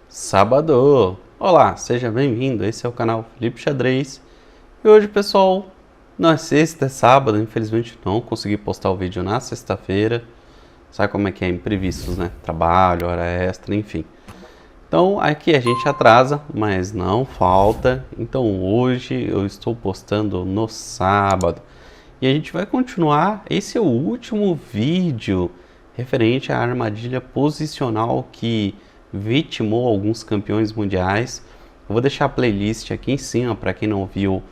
Sábado! Olá, seja bem-vindo, esse é o canal Felipe Xadrez. E hoje, pessoal, não é sexta, é sábado, infelizmente não consegui postar o vídeo na sexta-feira. Sabe como é que é, imprevistos, né? Trabalho, hora extra, enfim. Então, aqui a gente atrasa, mas não falta. Então, hoje eu estou postando no sábado. E a gente vai continuar, esse é o último vídeo referente à armadilha posicional que vitimou alguns campeões mundiais. Eu vou deixar a playlist aqui em cima para quem não viu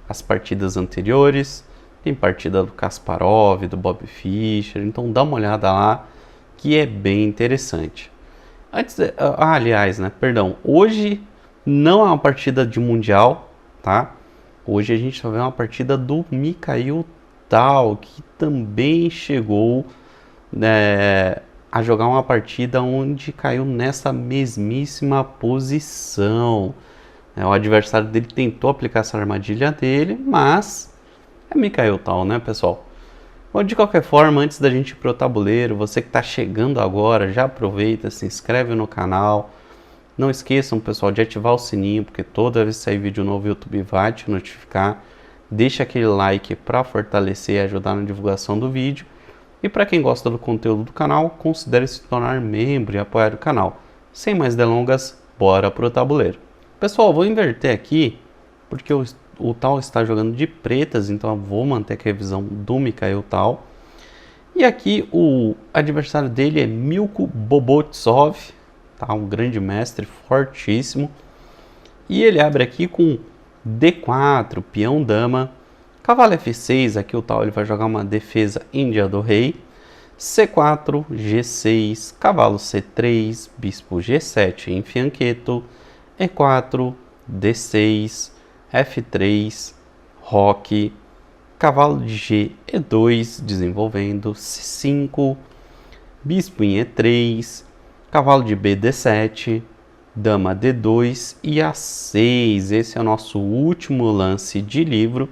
as partidas anteriores. Tem partida do Kasparov, do Bob Fischer, então dá uma olhada lá que é bem interessante. Aliás, né, perdão, hoje não é uma partida de mundial, tá? Hoje a gente só vê uma partida do Mikhail Tal, que também chegou a jogar uma partida onde caiu nessa mesmíssima posição. O adversário dele tentou aplicar essa armadilha dele, mas é Mikhail Tal, né, pessoal? Bom, de qualquer forma, antes da gente ir pro tabuleiro, você que está chegando agora, já aproveita, se inscreve no canal. Não esqueçam, pessoal, de ativar o sininho, porque toda vez que sair vídeo novo o YouTube vai te notificar. Deixa aquele like para fortalecer e ajudar na divulgação do vídeo. E para quem gosta do conteúdo do canal, considere se tornar membro e apoiar o canal. Sem mais delongas, bora pro tabuleiro. Pessoal, vou inverter aqui, porque o Tal está jogando de pretas, então eu vou manter a revisão do Mikhail Tal. E aqui o adversário dele é Milko Bobotsov, tá? Um grande mestre, fortíssimo. E ele abre aqui com D4, peão dama, cavalo F6, aqui o Tal ele vai jogar uma defesa em dia do rei, C4, G6, cavalo C3, bispo G7 em fianqueto, E4, D6, F3, roque, cavalo de G, E2, desenvolvendo, C5, bispo em E3, cavalo de B, D7, dama D2 e A6. Esse é o nosso último lance de livro.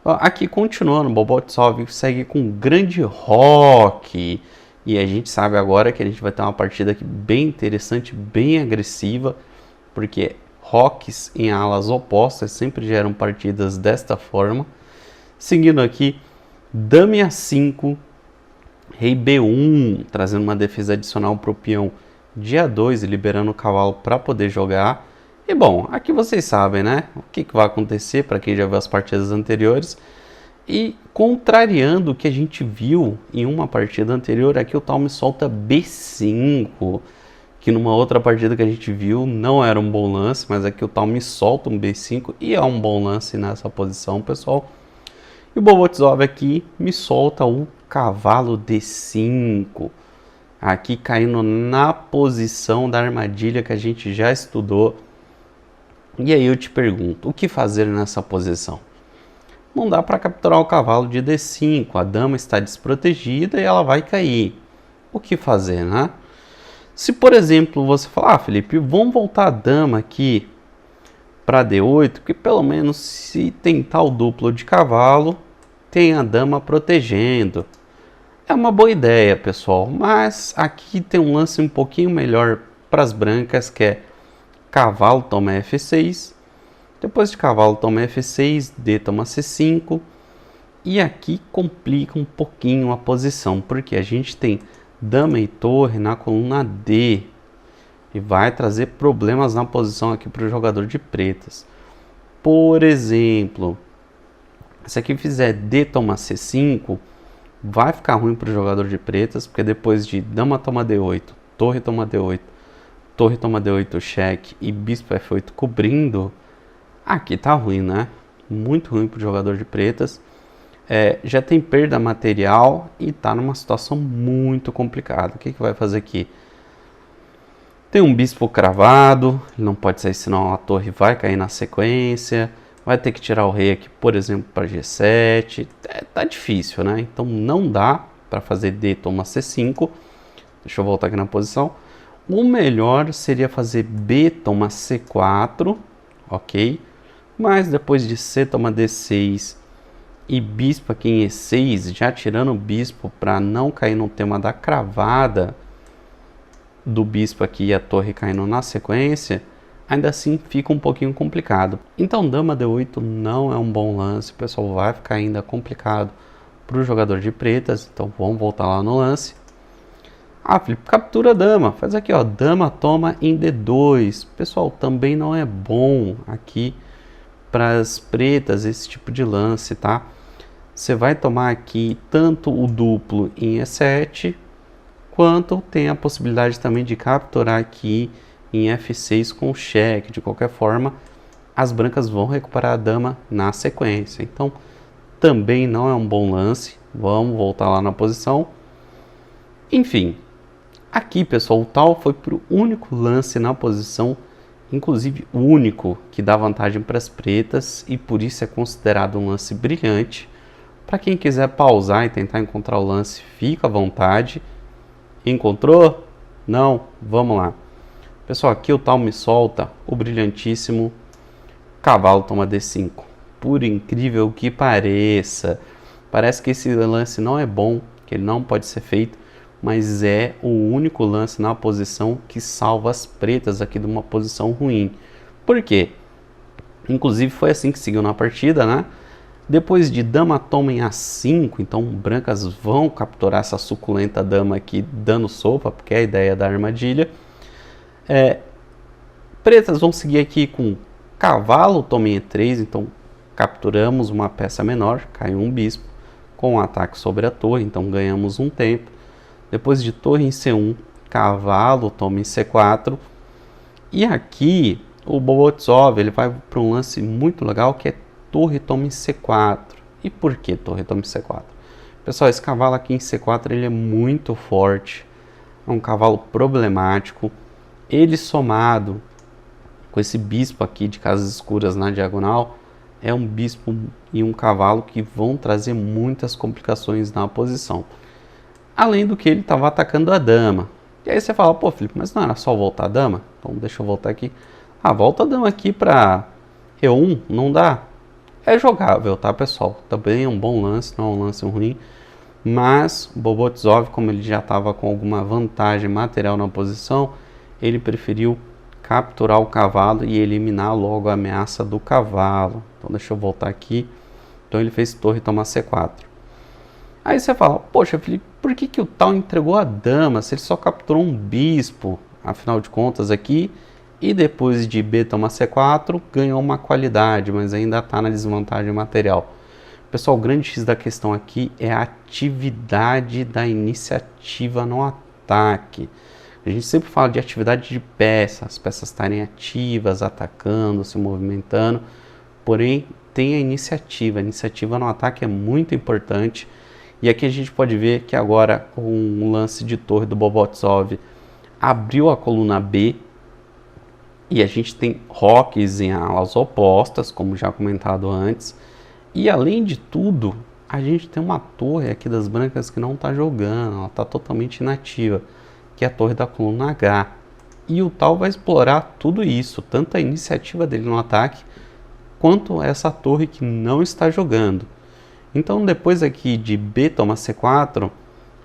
Aqui continuando, Bobotsov segue com grande roque. E a gente sabe agora que a gente vai ter uma partida aqui bem interessante, bem agressiva, porque roques em alas opostas sempre geram partidas desta forma. Seguindo aqui, dama A5, rei B1, trazendo uma defesa adicional para o peão de A2 e liberando o cavalo para poder jogar. E bom, aqui vocês sabem, né? O que vai acontecer para quem já viu as partidas anteriores. E contrariando o que a gente viu em uma partida anterior, aqui o Tal me solta B5, que numa outra partida que a gente viu não era um bom lance, mas aqui o Tal me solta um B5 e é um bom lance nessa posição, pessoal. E o Bobotsov aqui me solta o cavalo D5, aqui caindo na posição da armadilha que a gente já estudou. E aí eu te pergunto, o que fazer nessa posição? Não dá para capturar o cavalo de D5, a dama está desprotegida e ela vai cair. O que fazer, né? Se, por exemplo, você falar, Felipe, vamos voltar a dama aqui para D8, porque pelo menos se tentar o duplo de cavalo, tem a dama protegendo. É uma boa ideia, pessoal, mas aqui tem um lance um pouquinho melhor para as brancas, que é cavalo toma F6, depois de cavalo toma F6, D toma C5, e aqui complica um pouquinho a posição, porque a gente tem dama e torre na coluna D, e vai trazer problemas na posição aqui para o jogador de pretas. Por exemplo, se aqui fizer D toma C5, vai ficar ruim para o jogador de pretas, porque depois de dama toma D8, torre toma D8, torre toma D8 cheque e bispo F8 cobrindo, aqui tá ruim, né? Muito ruim para o jogador de pretas. Já tem perda material e tá numa situação muito complicada. O que vai fazer aqui? Tem um bispo cravado, ele não pode sair senão a torre vai cair na sequência. Vai ter que tirar o rei aqui, por exemplo, para G7. Tá difícil, né? Então não dá para fazer D toma C5. Deixa eu voltar aqui na posição. O melhor seria fazer B toma C4, ok? Mas depois de C toma D6 e bispo aqui em E6, já tirando o bispo para não cair no tema da cravada, do bispo aqui e a torre caindo na sequência, ainda assim fica um pouquinho complicado. Então dama D8 não é um bom lance, o pessoal vai ficar ainda complicado para o jogador de pretas, então vamos voltar lá no lance. Ah, Felipe, captura a dama, faz aqui ó, dama toma em D2, pessoal, também não é bom aqui para as pretas esse tipo de lance, tá? Você vai tomar aqui tanto o duplo em E7, quanto tem a possibilidade também de capturar aqui em F6 com cheque. De qualquer forma, as brancas vão recuperar a dama na sequência. Então, também não é um bom lance. Vamos voltar lá na posição. Enfim, aqui, pessoal, o tal foi para o único lance na posição, inclusive o único que dá vantagem para as pretas, e por isso é considerado um lance brilhante. Para quem quiser pausar e tentar encontrar o lance, fica à vontade. Encontrou? Não? Vamos lá. Pessoal, aqui o tal me solta o brilhantíssimo cavalo toma D5. Por incrível que pareça, parece que esse lance não é bom, que ele não pode ser feito, mas é o único lance na posição que salva as pretas aqui de uma posição ruim. Por quê? Inclusive foi assim que seguiu na partida, né? Depois de dama toma em A5, então brancas vão capturar essa suculenta dama aqui dando sopa, porque é a ideia da armadilha. Pretas vão seguir aqui com cavalo toma em E3, então capturamos uma peça menor, caiu um bispo, com um ataque sobre a torre, então ganhamos um tempo. Depois de torre em C1, cavalo toma em C4. E aqui o Bobotsov ele vai para um lance muito legal que é torre toma em C4. E por que torre toma em C4? Pessoal, esse cavalo aqui em C4 ele é muito forte. É um cavalo problemático. Ele somado com esse bispo aqui de casas escuras na diagonal, é um bispo e um cavalo que vão trazer muitas complicações na posição. Além do que ele estava atacando a dama. E aí você fala, pô Felipe, mas não era só voltar a dama? Então deixa eu voltar aqui. Ah, volta a dama aqui para E1, não dá? É jogável, tá, pessoal? Também é um bom lance, não é um lance ruim. Mas o Bobotsov, como ele já estava com alguma vantagem material na posição, ele preferiu capturar o cavalo e eliminar logo a ameaça do cavalo. Então deixa eu voltar aqui. Então ele fez torre tomar C4. Aí você fala, poxa Felipe, por que o tal entregou a dama se ele só capturou um bispo? Afinal de contas aqui... E depois de B tomar C4, ganhou uma qualidade, mas ainda está na desvantagem material. Pessoal, o grande X da questão aqui é a atividade da iniciativa no ataque. A gente sempre fala de atividade de peças, as peças estarem ativas, atacando, se movimentando. Porém, tem a iniciativa. A iniciativa no ataque é muito importante. E aqui a gente pode ver que agora um lance de torre do Bobotsov abriu a coluna B. E a gente tem roques em alas opostas, como já comentado antes. E além de tudo, a gente tem uma torre aqui das brancas que não está jogando, ela está totalmente inativa, que é a torre da coluna H. E o tal vai explorar tudo isso, tanto a iniciativa dele no ataque, quanto essa torre que não está jogando. Então depois aqui de B toma C4,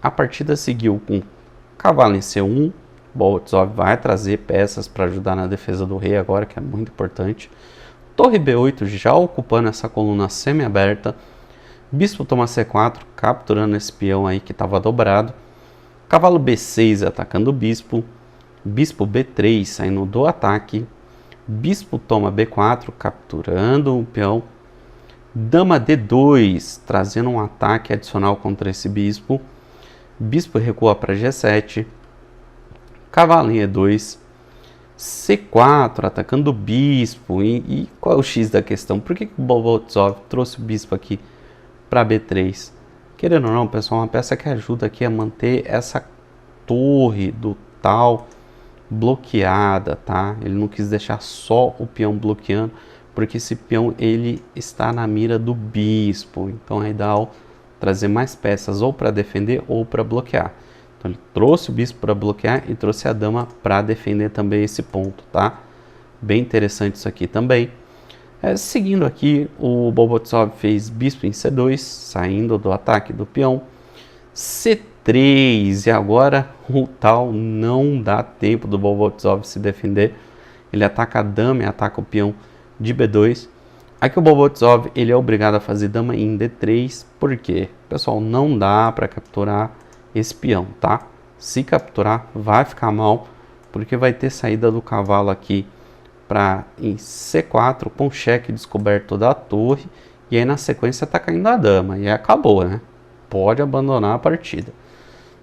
a partida seguiu com cavalo em C1, Bobotsov vai trazer peças para ajudar na defesa do rei agora, que é muito importante. Torre B8 já ocupando essa coluna semi-aberta. Bispo toma C4, capturando esse peão aí que estava dobrado. Cavalo B6 atacando o bispo. Bispo B3 saindo do ataque. Bispo toma B4, capturando o peão. Dama D2 trazendo um ataque adicional contra esse bispo. Bispo recua para G7. Cavalo em E2, C4 atacando o bispo. E qual é o X da questão? Por que o Bobotsov trouxe o bispo aqui para B3? Querendo ou não, pessoal, uma peça que ajuda aqui a manter essa torre do tal bloqueada, tá? Ele não quis deixar só o peão bloqueando, porque esse peão ele está na mira do bispo. Então é ideal trazer mais peças ou para defender ou para bloquear. Então ele trouxe o bispo para bloquear e trouxe a dama para defender também esse ponto, tá? Bem interessante isso aqui também. Seguindo aqui, o Bobotsov fez bispo em C2, saindo do ataque do peão. C3 E3. E agora o tal não dá tempo do Bobotsov se defender. Ele ataca a dama e ataca o peão de B2. Aqui o Bobotsov ele é obrigado a fazer dama em D3. Por quê? Pessoal, não dá para capturar esse peão, tá? Se capturar vai ficar mal, porque vai ter saída do cavalo aqui para em C4 com cheque descoberto da torre. E aí na sequência tá caindo a dama e acabou, né? Pode abandonar a partida.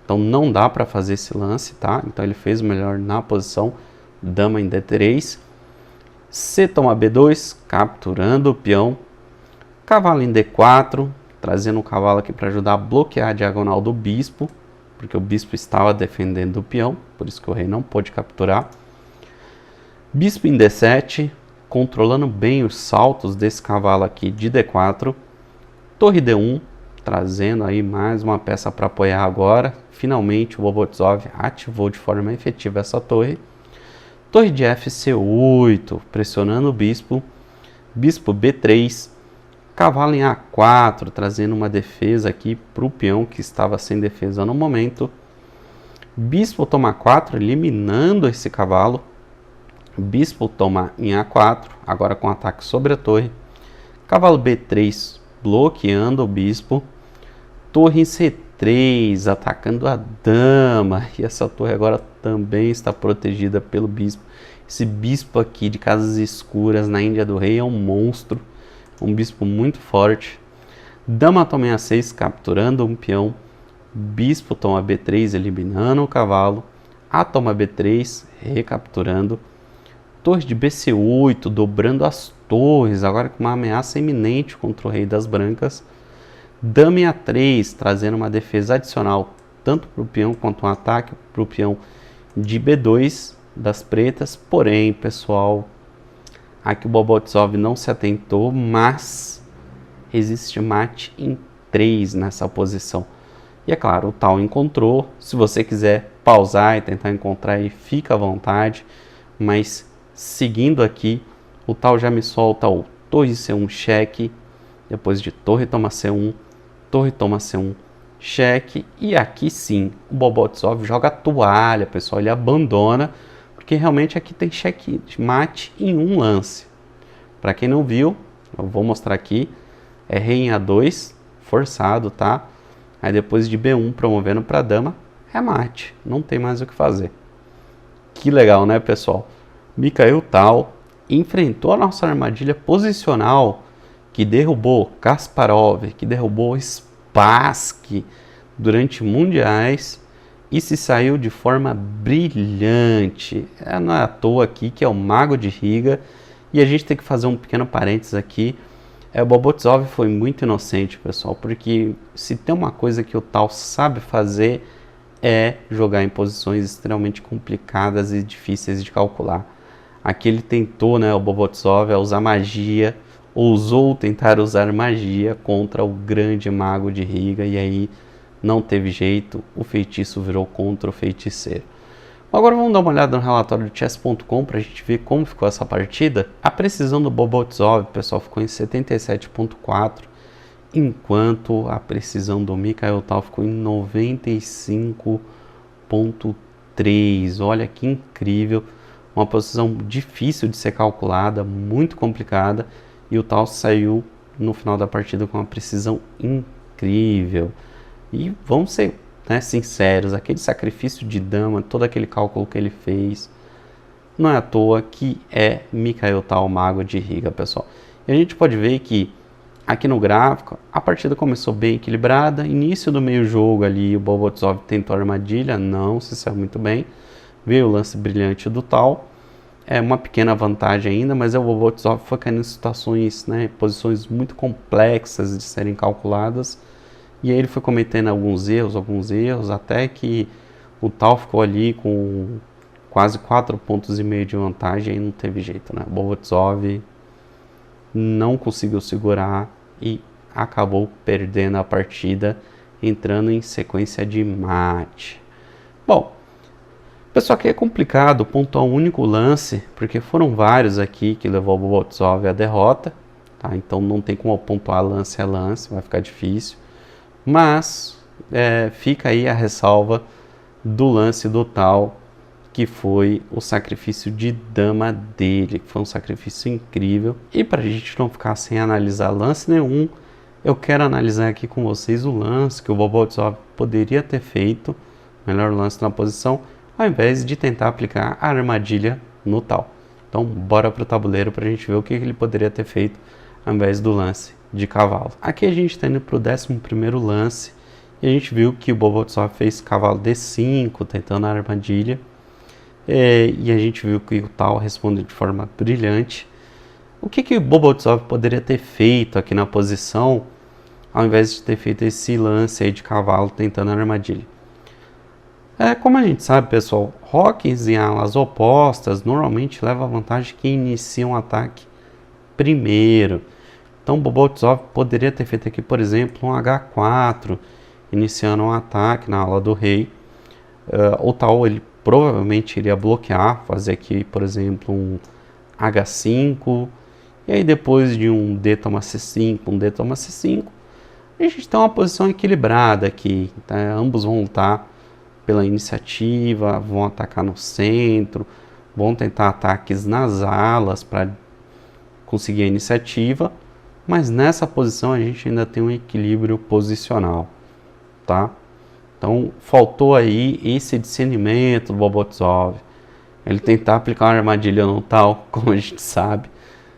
Então não dá para fazer esse lance, tá? Então ele fez o melhor na posição dama em D3. C toma B2, capturando o peão. Cavalo em D4, trazendo o cavalo aqui para ajudar a bloquear a diagonal do bispo, porque o bispo estava defendendo o peão, por isso que o rei não pôde capturar. Bispo em D7, controlando bem os saltos desse cavalo aqui de D4. Torre D1, trazendo aí mais uma peça para apoiar agora. Finalmente o Bobotsov ativou de forma efetiva essa torre. Torre de F C8, pressionando o bispo. Bispo B3, cavalo em A4, trazendo uma defesa aqui para o peão que estava sem defesa no momento. Bispo toma 4, eliminando esse cavalo. Bispo toma em A4, agora com ataque sobre a torre. Cavalo B3, bloqueando o bispo. Torre em C3, atacando a dama. E essa torre agora também está protegida pelo bispo. Esse bispo aqui de casas escuras na Índia do Rei é um monstro. Um bispo muito forte. Dama toma em A6, capturando um peão. Bispo toma B3, eliminando o cavalo. A toma B3, recapturando. Torre de BC8, dobrando as torres, agora com uma ameaça iminente contra o rei das brancas. Dama em A3, trazendo uma defesa adicional, tanto para o peão quanto um ataque para o peão de B2 das pretas. Porém, pessoal, aqui o Bobotsov não se atentou, mas existe mate em 3 nessa posição. E é claro, o tal encontrou. Se você quiser pausar e tentar encontrar aí, fica à vontade. Mas seguindo aqui, o tal já me solta o torre C1 cheque, depois de torre toma C1, torre toma C1 cheque. E aqui sim, o Bobotsov joga a toalha, pessoal, ele abandona, porque realmente aqui tem cheque mate em um lance. Para quem não viu, eu vou mostrar aqui, é rei em A2, forçado, tá? Aí depois de B1 promovendo para dama, é mate, não tem mais o que fazer. Que legal, né, pessoal? Mikhail Tal enfrentou a nossa armadilha posicional que derrubou Kasparov, que derrubou Spassky durante mundiais e se saiu de forma brilhante. Não é à toa aqui que é o Mago de Riga. E a gente tem que fazer um pequeno parênteses aqui. O Bobotsov foi muito inocente, pessoal, porque se tem uma coisa que o Tal sabe fazer é jogar em posições extremamente complicadas e difíceis de calcular. Aqui ele tentou, né, o Bobotsov, usar magia, ousou tentar usar magia contra o grande Mago de Riga, e aí não teve jeito, o feitiço virou contra o feiticeiro. Agora vamos dar uma olhada no relatório do chess.com para a gente ver como ficou essa partida. A precisão do Bobotsov, pessoal, ficou em 77.4, enquanto a precisão do Mikhail Tal ficou em 95.3. Olha que incrível, uma posição difícil de ser calculada, muito complicada, e o Tal saiu no final da partida com uma precisão incrível. E vamos ser, né, sinceros, aquele sacrifício de dama, todo aquele cálculo que ele fez, não é à toa que é Mikhail Tal, Mago de Riga, pessoal. E a gente pode ver que aqui no gráfico a partida começou bem equilibrada. Início do meio jogo ali o Bobotsov tentou a armadilha, não se saiu muito bem. Veio o lance brilhante do Tal, uma pequena vantagem ainda, mas o Bobotsov foi caindo em situações, né, posições muito complexas de serem calculadas. E aí ele foi cometendo alguns erros, até que o Tal ficou ali com quase 4,5 pontos de vantagem e não teve jeito, né? O Bobotsov não conseguiu segurar e acabou perdendo a partida, entrando em sequência de mate. Bom, pessoal, aqui é complicado pontuar um único lance, porque foram vários aqui que levou o Bobotsov à derrota, tá? Então não tem como pontuar lance a lance, vai ficar difícil. Mas fica aí a ressalva do lance do tal, que foi o sacrifício de dama dele, que foi um sacrifício incrível. E para a gente não ficar sem analisar lance nenhum, eu quero analisar aqui com vocês o lance que o Bobotsov poderia ter feito, melhor lance na posição, ao invés de tentar aplicar a armadilha no tal. Então bora para o tabuleiro para a gente ver o que ele poderia ter feito ao invés do lance de cavalo. Aqui a gente está indo para o 11º lance, e a gente viu que o Bobotsov fez cavalo D5, tentando a armadilha. E a gente viu que o tal responde de forma brilhante. O que o Bobotsov poderia ter feito aqui na posição, ao invés de ter feito esse lance aí de cavalo tentando a armadilha? Como a gente sabe, pessoal, roques em alas opostas normalmente levam a vantagem quem inicia um ataque primeiro. Então o Bobotsov poderia ter feito aqui, por exemplo, um H4, iniciando um ataque na ala do rei. O tal ele provavelmente iria bloquear, fazer aqui, por exemplo, um H5, e aí depois de um D toma C5, um D toma C5, a gente tem uma posição equilibrada aqui, tá? Ambos vão lutar pela iniciativa, vão atacar no centro, vão tentar ataques nas alas para conseguir a iniciativa, mas nessa posição a gente ainda tem um equilíbrio posicional, tá? Então, faltou aí esse discernimento do Bobotsov. Ele tentar aplicar uma armadilha no tal, como a gente sabe,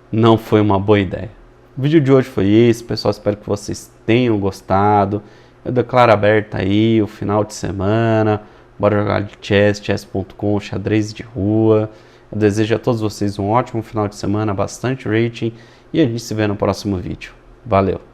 não foi uma boa ideia. O vídeo de hoje foi esse, pessoal. Espero que vocês tenham gostado. Eu declaro aberto aí o final de semana. Bora jogar de chess, chess.com, xadrez de rua. Eu desejo a todos vocês um ótimo final de semana, bastante rating. E a gente se vê no próximo vídeo. Valeu!